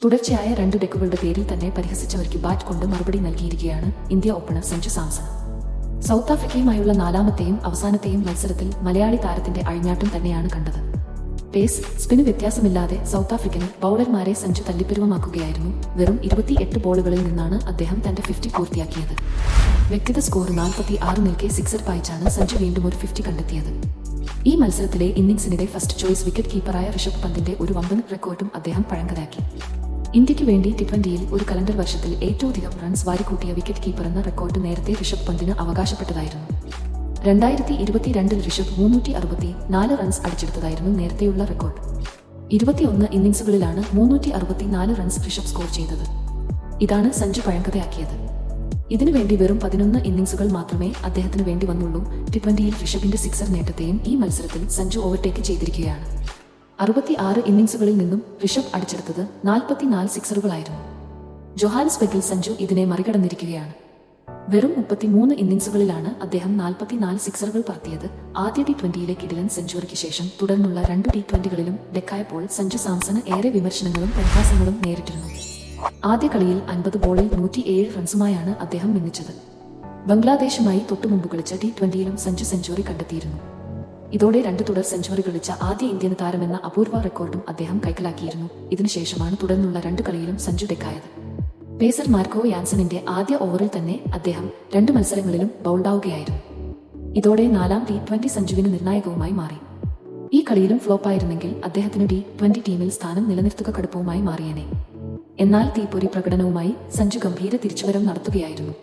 തുടർച്ചയായ 2 ഡെക്കുകളുടെ പേരിൽ തന്നെ പരിഹസിച്ചവർക്ക് ബാറ്റ് കൊണ്ട് മറുപടി നൽകിയിരിക്കുകയാണ് India opener Sanju Samson. South ആഫ്രിക്കയുമായുള്ള 4ാമത്തെയും അവസാനത്തെയും മത്സരത്തിൽ മലയാളി താരത്തിന്റെ അഴിഞ്ഞാട്ടം തന്നെയാണ് കണ്ടത്. പേസ്, സ്പിന് വ്യത്യാസമില്ലാതെ സൗത്ത് ആഫ്രിക്കൻ ബൗളർമാരെ സഞ്ജു തല്ലിപ്പെരുവമാക്കുകയായിരുന്നു. വെറും 28 ബോളുകളിൽ നിന്നാണ് അദ്ദേഹം തന്റെ 50 പൂർത്തിയാക്കിയത്. വ്യക്തിഗത സ്കോർ 46 നിൽക്കെ സിക്സർ പായിച്ചാണ് സഞ്ജു വീണ്ടും ഒരു 50 കണ്ടെത്തിയത്. ഈ മത്സരത്തിലെ ഇന്നിംഗ്സിനിടെ ഫസ്റ്റ് ചോയ്സ് വിക്കറ്റ് കീപ്പറായ ഋഷഭ് പന്തിന്റെ ഒരു വമ്പൻ റെക്കോർഡും അദ്ദേഹം പഴങ്കഥയാക്കി. ഇന്ത്യക്ക് വേണ്ടി T20യിൽ ഒരു കലണ്ടർ വർഷത്തിൽ ഏറ്റവുമധികം റൺസ് വാരിക്കൂട്ടിയ വിക്കറ്റ് കീപ്പറെന്ന റെക്കോർഡ് നേരത്തെ ഋഷഭ് പന്തിന് അവകാശപ്പെട്ടതായിരുന്നു. 2022-ൽ ഋഷഭ് 364 റൺസ് അടിച്ചെടുത്തതായിരുന്നു നേരത്തെയുള്ള റെക്കോർഡ്. 21 ഇന്നിംഗ്സുകളിലാണ് 364 റൺസ് ഋഷഭ് സ്കോർ ചെയ്തത്. ഇതാണ് സഞ്ജു പഴങ്കഥയാക്കിയത്. ഇതിനുവേണ്ടി വെറും 11 ഇന്നിംഗ്സുകൾ മാത്രമേ അദ്ദേഹത്തിന് വേണ്ടി വന്നുള്ളൂ. T20യിൽ ഋഷഭിന്റെ സിക്സർ നേട്ടത്തെയും ഈ മത്സരത്തിൽ സഞ്ജു ഓവർടേക്ക് ചെയ്തിരിക്കുകയാണ്. 66 ഇന്നിംഗ്സുകളിൽ നിന്നും ഋഷഭ് അടിച്ചെടുത്തത് 44 സിക്സറുകളായിരുന്നു. ജോഹാൻസ്ബർഗിൽ സഞ്ജു ഇതിനെ മറികടന്നിരിക്കുകയാണ്. വെറും 33 ഇന്നിംഗ്സുകളിലാണ് അദ്ദേഹം 44 സിക്സറുകൾ പറത്തിയത്. ആദ്യ T20യിലെ കിടിലൻ സെഞ്ചുറിക്ക് ശേഷം തുടർന്നുള്ള 2 T20കളിലും ഡെക്കായപ്പോൾ സഞ്ജു സാംസണ് ഏറെ വിമർശനങ്ങളും പരിഹാസങ്ങളും നേരിട്ടിരുന്നു. ആദ്യ കളിയിൽ 50 ബോളിൽ 107 റൺസുമായാണ് അദ്ദേഹം മിന്നിച്ചത്. ബംഗ്ലാദേശുമായി തൊട്ടുമുമ്പ് കളിച്ച T20യിലും സഞ്ജു സെഞ്ചുറി കണ്ടെത്തിയിരുന്നു. ഇതോടെ 2 തുടർ സെഞ്ചുറി കളിച്ച ആദ്യ ഇന്ത്യൻ താരമെന്ന അപൂർവ റെക്കോർഡും അദ്ദേഹം കൈക്കലാക്കിയിരുന്നു. ഇതിനുശേഷമാണ് തുടർന്നുള്ള 2 കളിയിലും സഞ്ജു ഡെക്കായത്. പേസർ മാർക്കോ യാൻസണിന്റെ ആദ്യ ഓവറിൽ തന്നെ അദ്ദേഹം 2 മത്സരങ്ങളിലും ബൗൾഡാവുകയായിരുന്നു. ഇതോടെ 4ാം T20 സഞ്ജുവിന് നിർണായകവുമായി മാറി. ഈ കളിയിലും ഫ്ലോപ്പായിരുന്നെങ്കിൽ അദ്ദേഹത്തിന് T20 ടീമിൽ സ്ഥാനം നിലനിർത്തുക കടുപ്പവുമായി മാറിയേനെ. എന്നാൽ തീപ്പൊരി പ്രകടനവുമായി സഞ്ജു ഗംഭീര തിരിച്ചുവരവ് നടത്തുകയായിരുന്നു.